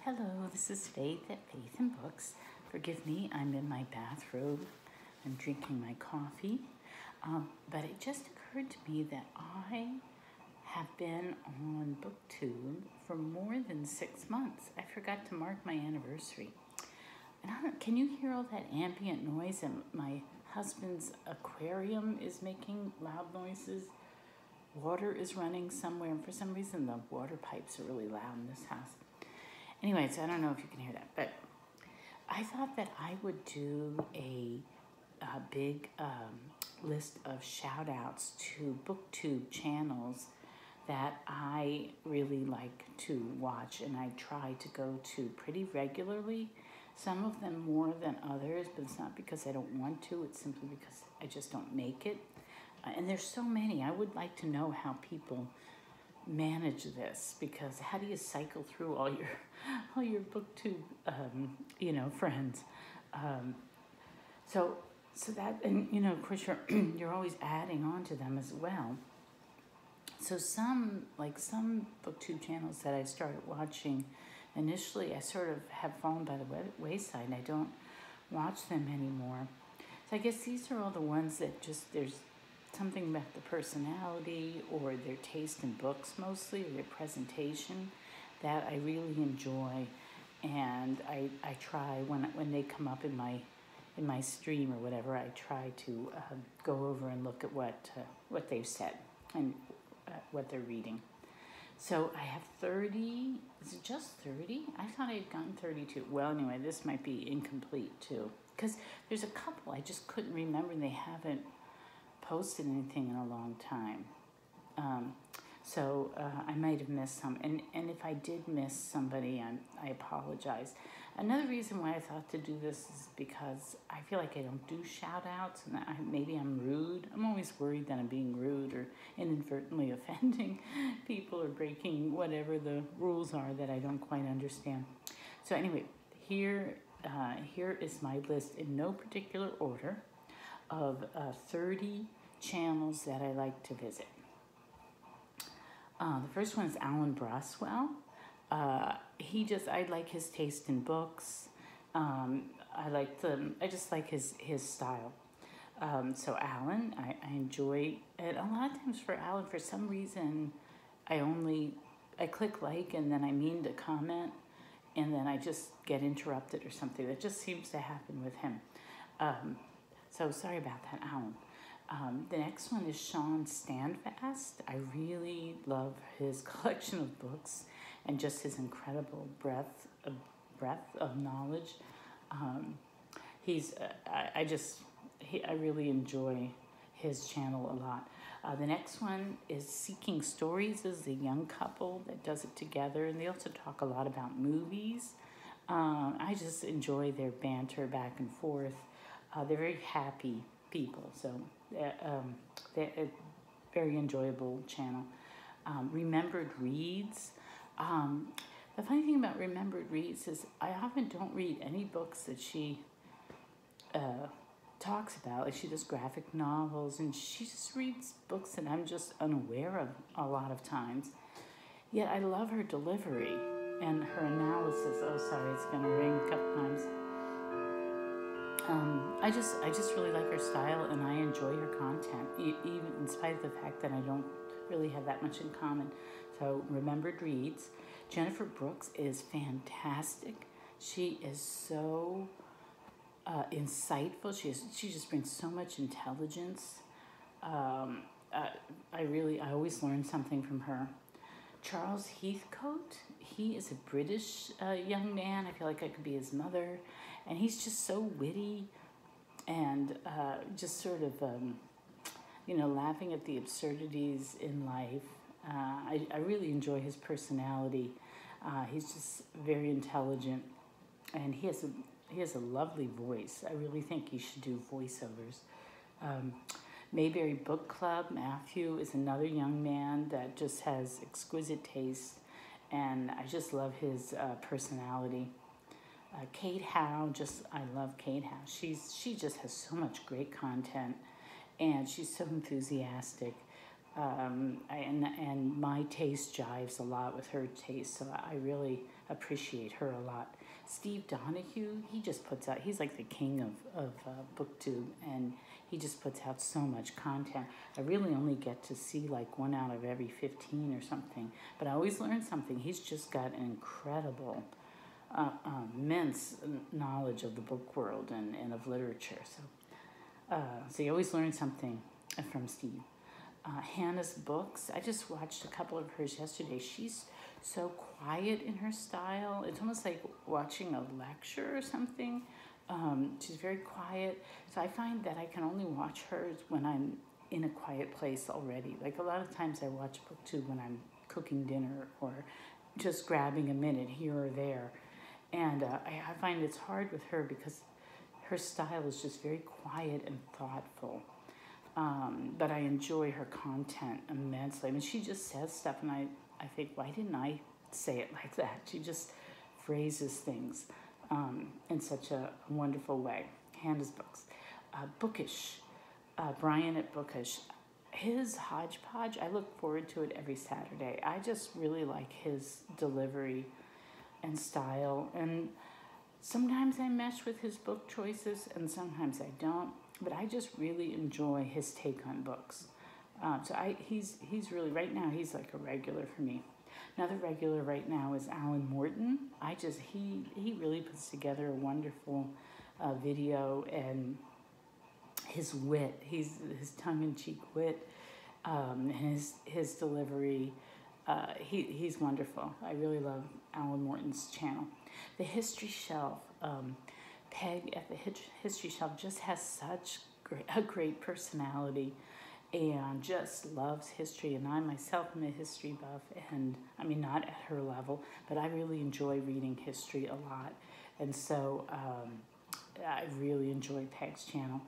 Hello, this is Faith at Faith and Books. Forgive me, I'm in my bathrobe. I'm drinking my coffee. But it just occurred to me that I have been on BookTube for more than 6 months. I forgot to mark my anniversary. And can you hear all that ambient noise? And my husband's aquarium is making loud noises. Water is running somewhere, and for some reason the water pipes are really loud in this house. Anyways, I don't know if you can hear that, but I thought that I would do a big list of shout-outs to BookTube channels that I really like to watch, and I try to go to pretty regularly. Some of them more than others, but it's not because I don't want to, it's simply because I just don't make it. And there's so many. I would like to know how people manage this, because how do you cycle through all your BookTube friends? So that, and of course you're always adding on to them as well. So some BookTube channels that I started watching initially, I sort of have fallen by the wayside, and I don't watch them anymore. So I guess these are all the ones that just, there's something about the personality or their taste in books mostly, or their presentation, that I really enjoy, and I try when they come up in my stream or whatever, I try to go over and look at what they've said and what they're reading. So I have 30. Is it just 30? I thought I had gotten 32. Well, anyway, this might be incomplete too, because there's a couple I just couldn't remember, and they haven't posted anything in a long time. So I might have missed some. And if I did miss somebody, I apologize. Another reason why I thought to do this is because I feel like I don't do shout-outs, and maybe I'm rude. I'm always worried that I'm being rude or inadvertently offending people or breaking whatever the rules are that I don't quite understand. So anyway, here is my list in no particular order of 30 channels that I like to visit. The first one is Alan Braswell. I like his taste in books. I just like his style. So Alan, I enjoy it. A lot of times for Alan, for some reason, I click like, and then I mean to comment, and then I just get interrupted or something. That just seems to happen with him. So sorry about that, Alan. The next one is Shawn Standfast. I really love his collection of books and just his incredible breadth of knowledge. I really enjoy his channel a lot. The next one is Seeking Stories. This is a young couple that does it together, and they also talk a lot about movies. I just enjoy their banter back and forth. They're very happy people, so they're a very enjoyable channel. Remembered Reads. The funny thing about Remembered Reads is I often don't read any books that she talks about. Like, she does graphic novels, and she just reads books that I'm just unaware of a lot of times. Yet I love her delivery and her analysis. Oh, sorry, it's gonna ring a couple times. I just really like her style, and I enjoy her content, even in spite of the fact that I don't really have that much in common. So Remembered Reads. Jennifer Brooks is fantastic. She is so insightful. She just brings so much intelligence. I always learn something from her. Charles Heathcote, he is a British young man. I feel like I could be his mother. And he's just so witty and just sort of, laughing at the absurdities in life. I really enjoy his personality. He's just very intelligent, and he has a lovely voice. I really think he should do voiceovers. Mayberry Bookclub. Matthew is another young man that just has exquisite taste, and I just love his personality. Kate Howe, I love Kate Howe. She just has so much great content, and she's so enthusiastic. And my taste jives a lot with her taste, so I really appreciate her a lot. Steve Donoghue, he just puts out, he's like the king of BookTube, and he just puts out so much content. I really only get to see like 1 out of every 15 or something, but I always learn something. He's just got an incredible, immense knowledge of the book world and of literature. So you always learn something from Steve. Hannah's books, I just watched a couple of hers yesterday. She's so quiet in her style. It's almost like watching a lecture or something. She's very quiet. So I find that I can only watch hers when I'm in a quiet place already. Like a lot of times I watch BookTube when I'm cooking dinner or just grabbing a minute here or there. And I find it's hard with her because her style is just very quiet and thoughtful. But I enjoy her content immensely. I mean, she just says stuff, and I think, why didn't I say it like that? She just phrases things in such a wonderful way. Hannah's books. Bookish. Brian at Bookish. His hodgepodge, I look forward to it every Saturday. I just really like his delivery and style. And sometimes I mesh with his book choices, and sometimes I don't. But I just really enjoy his take on books. He's really, right now, he's like a regular for me. Another regular right now is Alan Moreton. He really puts together a wonderful video, and his wit, his tongue-in-cheek wit, and his delivery, he's wonderful. I really love Alan Moreton's channel. The History Shelf. Peg at the History Shelf just has such a great personality and just loves history. And I myself am a history buff, and I mean, not at her level, but I really enjoy reading history a lot. And so I really enjoy Peg's channel.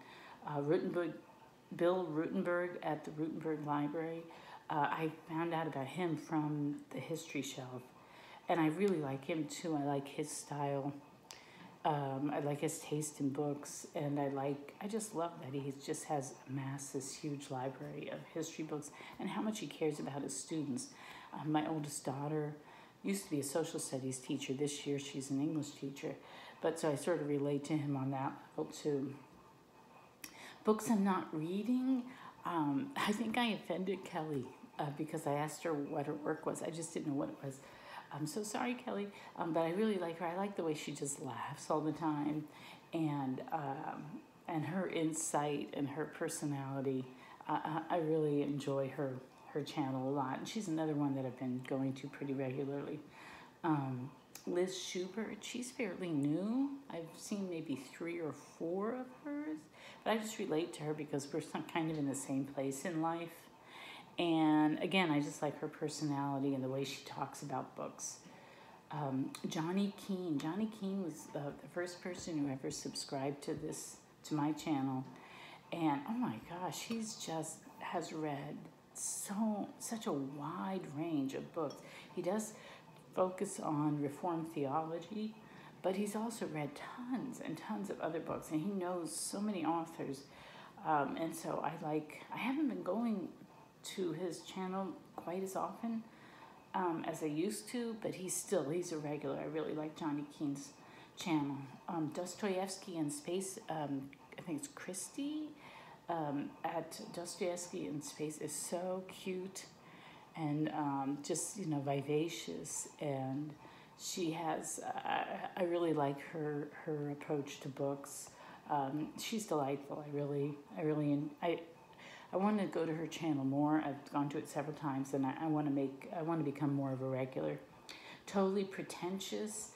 Bill Ruttenburg at the Ruttenburg Library. I found out about him from the History Shelf, and I really like him too. I like his style. I like his taste in books, and I just love that he just has amassed this huge library of history books and how much he cares about his students. My oldest daughter used to be a social studies teacher. This year she's an English teacher, but so I sort of relate to him on that level too. Books I'm not reading. I think I offended Kelly because I asked her what her work was. I just didn't know what it was. I'm so sorry, Kelly, but I really like her. I like the way she just laughs all the time, and her insight and her personality. I really enjoy her channel a lot, and she's another one that I've been going to pretty regularly. Liz Schubert, she's fairly new. I've seen maybe 3 or 4 of hers, but I just relate to her because we're kind of in the same place in life. And again, I just like her personality and the way she talks about books. Johnny Keene. Johnny Keene was the first person who ever subscribed to my channel. And oh my gosh, he's just has read such a wide range of books. He does focus on Reformed theology, but he's also read tons and tons of other books, and he knows so many authors. And so I haven't been going to his channel quite as often as I used to, but he's a regular. I really like Johnny Keene's channel. Dostoevsky in Space, I think it's Christy at Dostoevsky in Space is so cute and just, vivacious, and she has, I really like her approach to books. She's delightful. I want to go to her channel more. I've gone to it several times, and I want to become more of a regular. Totally Pretentious.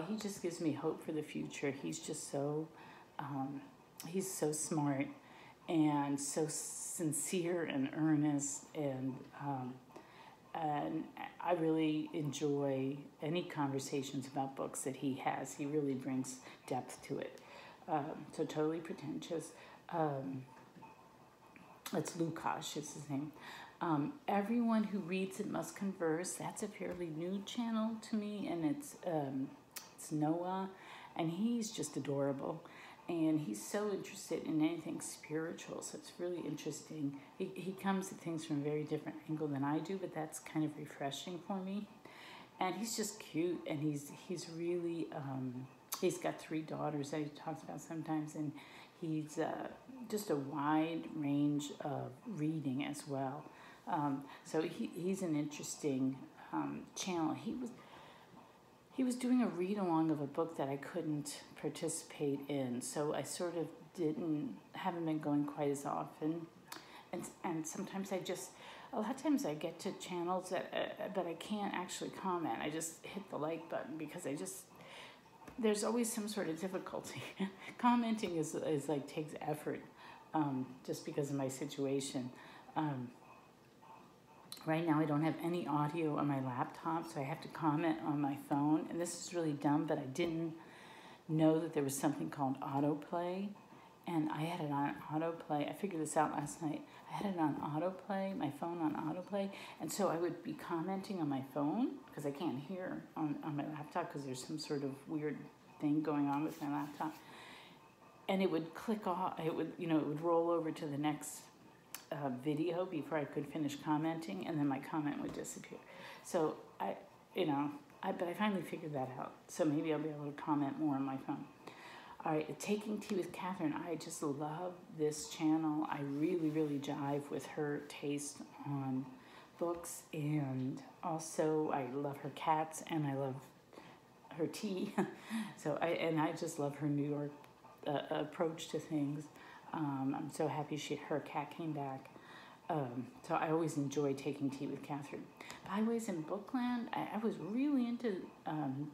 He just gives me hope for the future. He's just he's so smart and so sincere and earnest, and I really enjoy any conversations about books that he has. He really brings depth to it. So Totally Pretentious. It's Lukash, is his name. Everyone who reads it must converse. That's a fairly new channel to me, and it's Noah, and he's just adorable, and he's so interested in anything spiritual. So it's really interesting. He comes at things from a very different angle than I do, but that's kind of refreshing for me. and he's just cute, and he's really he's got 3 daughters that he talks about sometimes, and he's just a wide range of reading as well. So he's an interesting channel. He was doing a read along of a book that I couldn't participate in, so I sort of haven't been going quite as often, and sometimes a lot of times I get to channels that but I can't actually comment. I just hit the like button because there's always some sort of difficulty. Commenting is like takes effort, just because of my situation. Right now I don't have any audio on my laptop, so I have to comment on my phone. And this is really dumb, but I didn't know that there was something called autoplay. And I had it on autoplay. I figured this out last night. I had it on autoplay, my phone on autoplay. And so I would be commenting on my phone, because I can't hear on my laptop because there's some sort of weird thing going on with my laptop. And it would click off, it would roll over to the next video before I could finish commenting, and then my comment would disappear. So but I finally figured that out. So maybe I'll be able to comment more on my phone. All right, Taking Tea with Catherine. I just love this channel. I really, really jive with her taste on books, and also I love her cats, and I love her tea. So I just love her New York approach to things. I'm so happy her cat came back. So I always enjoy Taking Tea with Catherine. Byways and Bookland, I was really into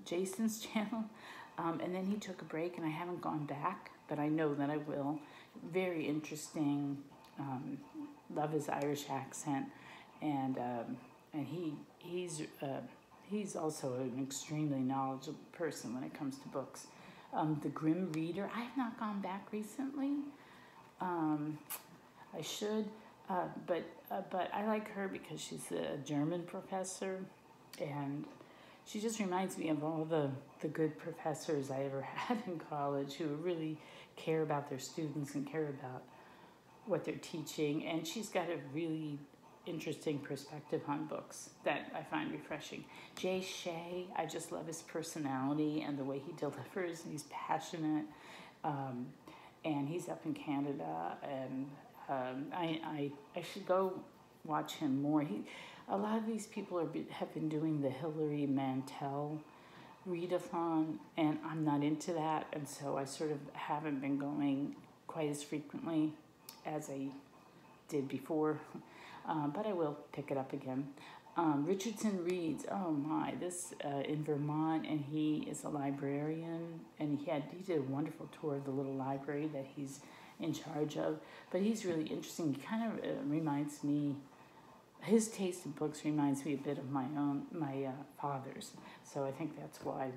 Jason's channel, and then he took a break, and I haven't gone back, but I know that I will. Very interesting. Love his Irish accent, and he's also an extremely knowledgeable person when it comes to books. The Grimm Reader, I have not gone back recently. I should, but I like her because she's a German professor, and she just reminds me of all the good professors I ever had in college who really care about their students and care about what they're teaching, and she's got a really interesting perspective on books that I find refreshing. Shay, I just love his personality and the way he delivers. He's passionate. And he's up in Canada, and I should go watch him more. A lot of these people have been doing the Hilary Mantel readathon, and I'm not into that, and so I sort of haven't been going quite as frequently as I did before, but I will pick it up again. Richardson Reads, oh my, this in Vermont, and he is a librarian, and he did a wonderful tour of the little library that he's in charge of, but he's really interesting. He kind of reminds me, his taste in books reminds me a bit of my father's, so I think that's why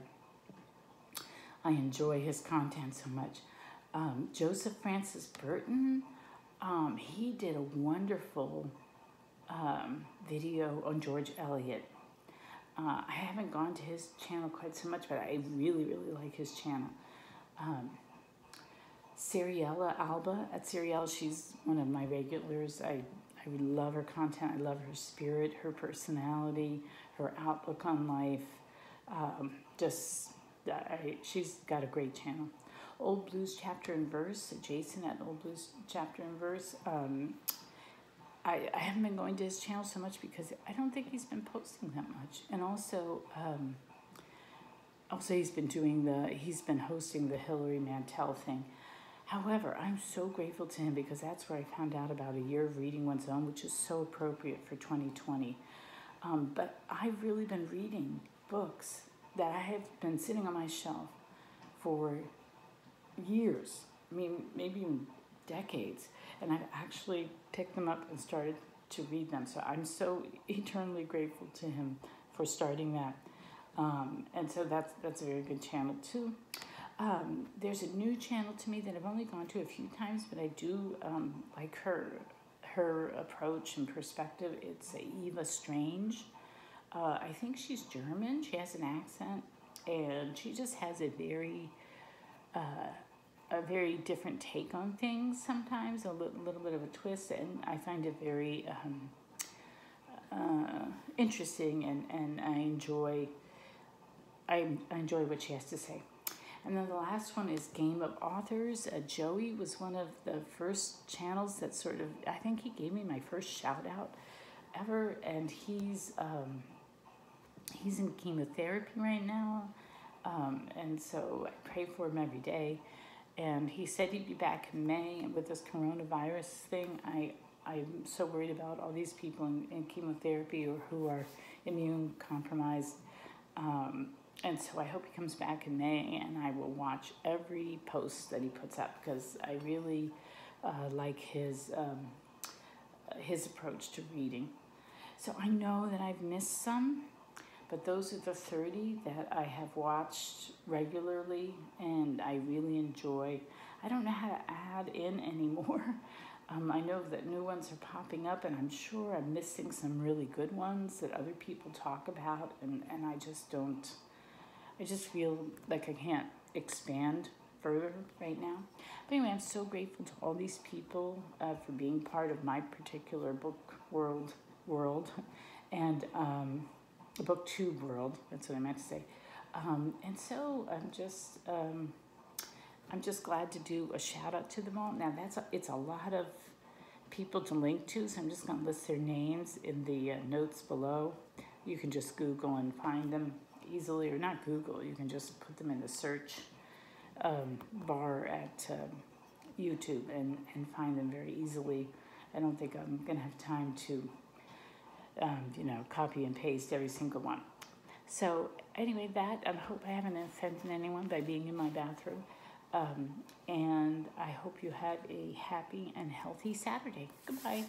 I enjoy his content so much. Joseph Francis Burton, he did a wonderful video on George Eliot. I haven't gone to his channel quite so much, but I really, really like his channel. Seriela Alba, at Seriela, she's one of my regulars. I love her content. I love her spirit, her personality, her outlook on life. She's got a great channel. Old Blues Chapter and Verse, Jason at Old Blues Chapter and Verse. I haven't been going to his channel so much because I don't think he's been posting that much. And also he's been hosting the Hilary Mantel thing. However, I'm so grateful to him because that's where I found out about a year of reading one's own, which is so appropriate for 2020. But I've really been reading books that I have been sitting on my shelf for years. I mean, maybe even decades. And I've actually picked them up and started to read them. So I'm so eternally grateful to him for starting that. And so that's a very good channel too. There's a new channel to me that I've only gone to a few times, but I do like her approach and perspective. It's Eva Strange. I think she's German. She has an accent, and she just has a very different take on things sometimes, a little bit of a twist, and I find it very interesting, and I enjoy what she has to say. And then the last one is Game of Authors. Joey was one of the first channels that sort of, I think he gave me my first shout out ever, and he's in chemotherapy right now, and so I pray for him every day. And he said he'd be back in May, and with this coronavirus thing, I'm so worried about all these people in chemotherapy or who are immune compromised. And so I hope he comes back in May, and I will watch every post that he puts up, because I really like his approach to reading. So I know that I've missed some, but those are the 30 that I have watched regularly and I really enjoy. I don't know how to add in anymore. I know that new ones are popping up, and I'm sure I'm missing some really good ones that other people talk about, and I just don't. I just feel like I can't expand further right now. But anyway, I'm so grateful to all these people for being part of my particular book world, and the booktube world. That's what I meant to say. And so I'm just glad to do a shout out to them all. Now it's a lot of people to link to, so I'm just going to list their names in the notes below. You can just Google and find them easily, or not Google, you can just put them in the search bar at YouTube and find them very easily. I don't think I'm going to have time to copy and paste every single one. So anyway, I hope I haven't offended anyone by being in my bathroom. And I hope you have a happy and healthy Saturday. Goodbye.